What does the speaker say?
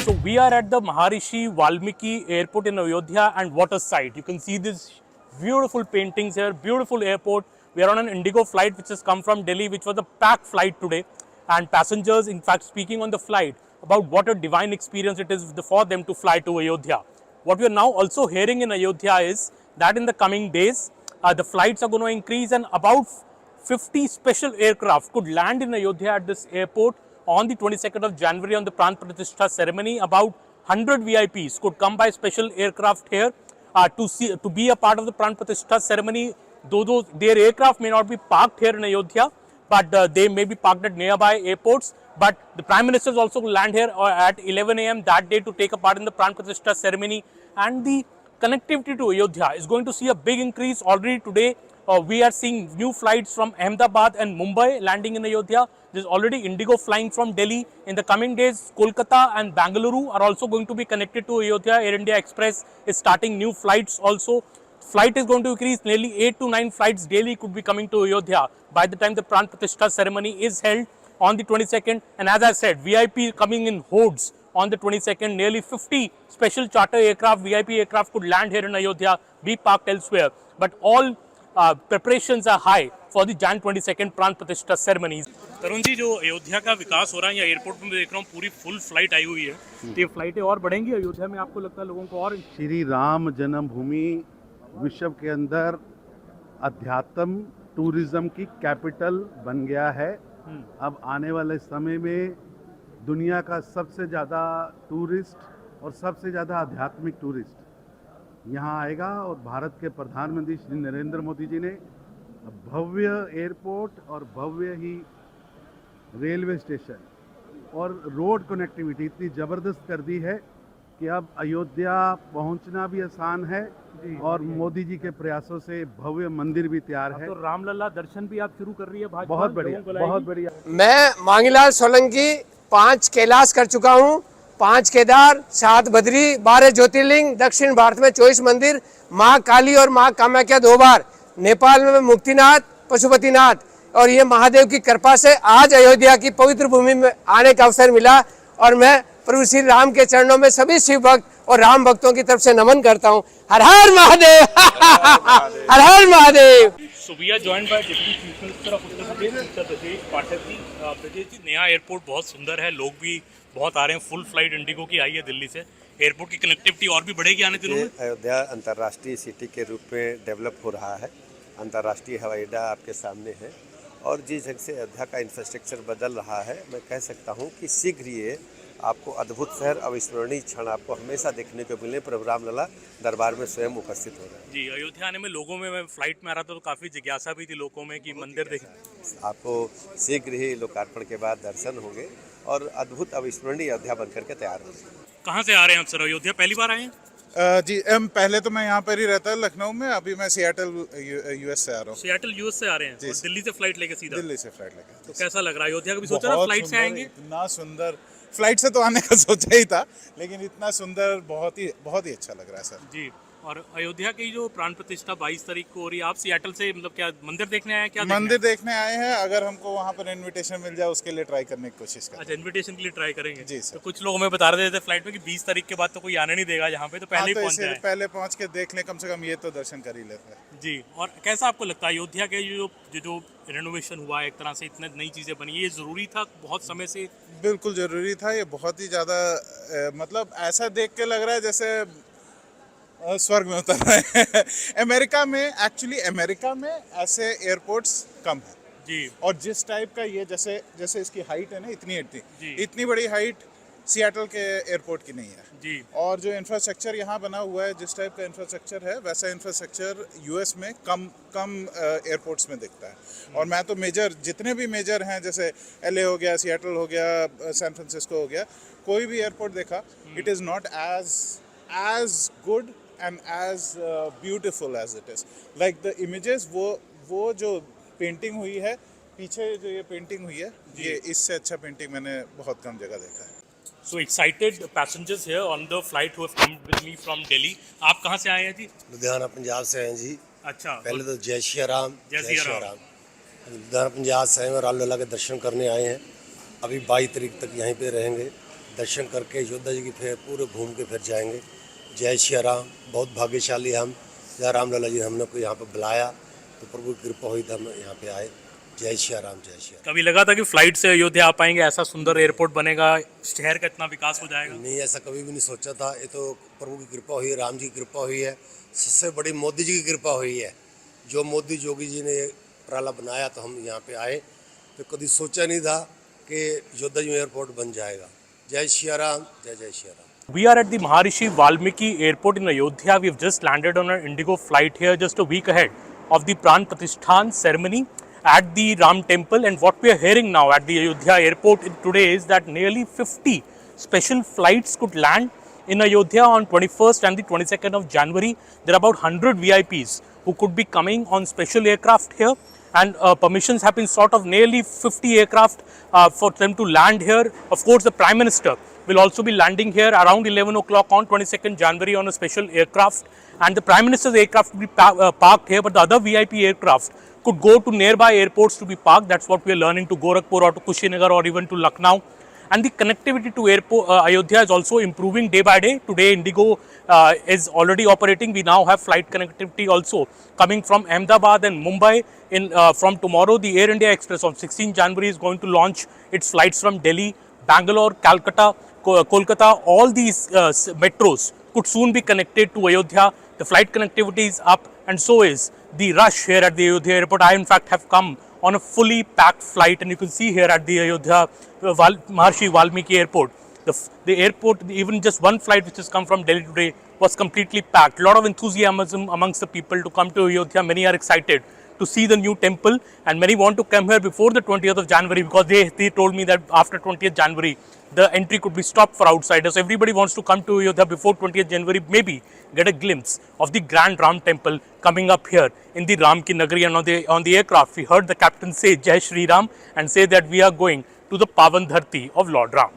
So we are at the Maharishi Valmiki Airport in Ayodhya, and what a sight. You can see these beautiful paintings here, beautiful airport. We are on an Indigo flight which has come from Delhi, which was a packed flight today. And passengers, in fact, speaking on the flight about what a divine experience it is for them to fly to Ayodhya. What we are now also hearing in Ayodhya is that in the coming days, the flights are going to increase, and about 50 special aircraft could land in Ayodhya at this airport on the 22nd of January on the Pran Pratishtha ceremony. About 100 VIPs could come by special aircraft here to be a part of the Pran Pratishtha ceremony. Though their aircraft may not be parked here in Ayodhya, but they may be parked at nearby airports. But the Prime Minister is also land here at 11 a.m. that day to take a part in the Pran Pratishtha ceremony, and the connectivity to Ayodhya is going to see a big increase. Already today, we are seeing new flights from Ahmedabad and Mumbai landing in Ayodhya. There's already Indigo flying from Delhi. In the coming days, Kolkata and Bangalore are also going to be connected to Ayodhya. Air India Express is starting new flights also. Flight is going to increase. Nearly 8 to 9 flights daily could be coming to Ayodhya by the time the Pran Pratishtha ceremony is held on the 22nd. And as I said, VIP coming in hordes on the 22nd. Nearly 50 special charter aircraft, VIP aircraft could land here in Ayodhya, be parked elsewhere. But all preparations are high for the Jan 22nd Pran Pratishtha ceremonies. Tarun ji, जो अयोध्या का विकास हो रहा है या airport में देख रहा हूँ पूरी फुल फ्लाइट आई हुई है, तो ये फ्लाइटें और बढ़ेंगी अयोध्या में, आपको लगता है लोगों को? और श्री राम जन्मभूमि विश्व के अंदर अध्यात्म टूरिज्म की कैपिटल बन गया है। अब आने वाले समय में दुनिया का सबसे ज़्यादा टूरिस्ट और सबसे ज़्यादा आध्यात्मिक टूरिस्ट यहाँ आएगा, और भारत के प्रधानमंत्री श्री नरेंद्र मोदी जी ने भव्य एयरपोर्ट और भव्य ही रेलवे स्टेशन और रोड कनेक्टिविटी इतनी ज़बरदस्त कर दी है कि अब अयोध्या पहुंचना भी आसान है, और मोदी जी के प्रयासों से भव्य मंदिर भी तैयार है। तो रामलला दर्शन भी आप शुरू कर रही है भाजपा? बहुत बढ़िया, बहुत बढ़िया। मैं मांगीलाल सोलंकी 5 कैलाश कर चुका हूं, 5 केदार, 7 बद्री, 12 ज्योतिर्लिंग, दक्षिण भारत में 24 मंदिर, माँ काली और माँ कामाख्या 2 बार, नेपाल में मुक्तिनाथ, पशुपतिनाथ, और ये महादेव की कृपा से आज अयोध्या की पवित्र भूमि में आने का अवसर मिला। और मैं प्रभु श्री राम के चरणों में सभी शिव भक्त और राम भक्तों की तरफ से नमन करता हूँ। हर हर महादेव, हर हर Mahadev. So we are joined by Deputy Chief Minister of Uttar Pradesh, Mr. Brajesh Pathak ji. Brajesh जी, नया एयरपोर्ट बहुत सुंदर है, लोग भी बहुत आ रहे हैं, फुल फ्लाइट इंडिगो की आई है दिल्ली से। एयरपोर्ट की कनेक्टिविटी और भी बढ़ेगी आने दिनों में? अयोध्या अंतर्राष्ट्रीय सिटी के रूप में डेवलप हो रहा है। अंतर्राष्ट्रीय हवाई अड्डा आपके सामने है, और जिस जगह से अयोध्या का इंफ्रास्ट्रक्चर बदल रहा है, मैं कह सकता हूँ कि शीघ्र ये आपको अद्भुत शहर, अविस्मरणीय क्षण आपको हमेशा देखने को मिले। प्रभु रामलला दरबार में स्वयं उपस्थित हो रहे हैं। जी, अयोध्या आने में लोगों में, मैं फ्लाइट में आ रहा था तो काफ़ी जिज्ञासा भी थी लोगों में कि मंदिर देखें। आपको शीघ्र ही लोकार्पण के बाद दर्शन होंगे और अद्भुत अविस्मरणीय अयोध्या बनकर के तैयार होंगे। कहाँ से आ रहे हैं आप सर? अयोध्या पहली बार आए हैं? जी, पहले तो मैं यहाँ पर ही रहता लखनऊ में, अभी मैं सियाटल यूएस से आ रहा हूँ। सियाटल यूएस से आ रहे हैं? और दिल्ली से फ्लाइट लेके सीधा? दिल्ली से फ्लाइट लेके। तो कैसा लग रहा है? अयोध्या का भी सोचा था फ्लाइट से आएंगे? इतना सुंदर, फ्लाइट से तो आने का सोचा ही था, लेकिन इतना सुंदर बहुत ही अच्छा लग रहा है सर। जी, और अयोध्या की जो प्राण प्रतिष्ठा 22 तारीख को हो रही है, आप सियाटल से मतलब क्या मंदिर देखने आए हैं? क्या मंदिर देखने आए हैं, अगर हमको वहाँ पर इनविटेशन मिल जाए उसके लिए ट्राई करने की कोशिश करें। अच्छा, इनविटेशन के लिए ट्राई करेंगे जी सर। तो कुछ लोग हमें बता रहे थे फ्लाइट में कि 20 तारीख के बाद तो कोई आने नहीं देगा यहाँ पे, तो पहले ही पहुंच जाए। पहले पहुँच के देख लें, कम से कम ये तो दर्शन कर ही लेते हैं। जी, और कैसा आपको लगता है अयोध्या के जो रेनोवेशन हुआ है, एक तरह से इतने नई चीज़ें बनी, ये ज़रूरी था बहुत समय से? बिल्कुल ज़रूरी था, ये बहुत ही ज़्यादा, मतलब ऐसा देख के लग रहा है जैसे स्वर्ग में उतर रहे हैं। अमेरिका में ऐसे एयरपोर्ट्स कम है जी, और जिस टाइप का ये, जैसे इसकी हाइट है ना, इतनी बड़ी हाइट सियाटल के एयरपोर्ट की नहीं है जी। और जो इंफ्रास्ट्रक्चर यहाँ बना हुआ है, जिस टाइप का इंफ्रास्ट्रक्चर है, वैसा इंफ्रास्ट्रक्चर यूएस में कम एयरपोर्ट्स में दिखता है। और मैं तो जितने भी मेजर हैं, जैसे एलए हो गया, सियाटल हो गया, सैन फ्रांसिस्को हो गया, कोई भी एयरपोर्ट देखा, it is not as good and as beautiful as it is. Like the images, वो जो पेंटिंग हुई है पीछे, जो ये पेंटिंग हुई है, ये इससे अच्छा पेंटिंग मैंने बहुत कम जगह देखा है। So excited passengers here on the flight who have come with me from Delhi. आप कहाँ से आए हैं जी? लुधियाना पंजाब से हैं जी। अच्छा, पहले तो जय श्री राम। लुधियाना पंजाब से हैं और रामलला के दर्शन करने आए हैं। अभी 22 तारीख तक यहीं पे रहेंगे। दर्शन करके अयोध्या जी की फिर पूरे घूम के फिर जाएंगे। जय श्री राम। बहुत भाग्यशाली हम, जय राम लला जी हमने को यहाँ पे बुलाया तो प्रभु की कृपा हुई तो हम यहाँ पे आए। जय श्री राम, जय श्री राम। कभी लगा था कि फ्लाइट से अयोध्या आ पाएंगे, ऐसा सुंदर एयरपोर्ट बनेगा, शहर का इतना विकास हो जाएगा? नहीं, ऐसा कभी भी नहीं सोचा था। ये तो प्रभु की कृपा हुई है, राम जी की कृपा हुई है, सबसे बड़ी मोदी जी की कृपा हुई है। जो मोदी जोगी जी ने प्राला बनाया तो हम यहाँ पे आए, तो कभी सोचा नहीं था कि अयोध्या जी एयरपोर्ट बन जाएगा। जय श्री राम, जय जय Shri Ram. We are at the Maharishi Valmiki Airport in Ayodhya. We've just landed on an Indigo flight here just a week ahead of the Pran Pratishthan ceremony at the Ram Temple. And what we are hearing now at the Ayodhya Airport today is that nearly 50 special flights could land in Ayodhya on 21st and the 22nd of January. There are about 100 VIPs who could be coming on special aircraft here. And permissions have been sought of nearly 50 aircraft for them to land here. Of course, the Prime Minister will also be landing here around 11 o'clock on 22nd January on a special aircraft. And the Prime Minister's aircraft will be parked here, but the other VIP aircraft could go to nearby airports to be parked. That's what we are learning, to Gorakhpur or to Kushinagar or even to Lucknow. And the connectivity to airport Ayodhya is also improving day by day. Today, Indigo is already operating. We now have flight connectivity also coming from Ahmedabad and Mumbai. From tomorrow, the Air India Express on 16 January is going to launch its flights from Delhi, Bangalore, Calcutta, Kolkata. All these metros could soon be connected to Ayodhya. The flight connectivity is up, and so is the rush here at the Ayodhya airport. I, in fact, have come on a fully packed flight, and you can see here at the Ayodhya Maharishi Valmiki airport, the airport, even just one flight which has come from Delhi today was completely packed. A lot of enthusiasm amongst the people to come to Ayodhya. Many are excited to see the new temple, and many want to come here before the 20th of January because they told me that after 20th January the entry could be stopped for outsiders. So everybody wants to come to Ayodhya before 20th January, maybe get a glimpse of the grand Ram temple coming up here in the Ram Ki Nagari. And on the aircraft we heard the captain say Jai Shri Ram and say that we are going to the Pavan Dharti of Lord Ram.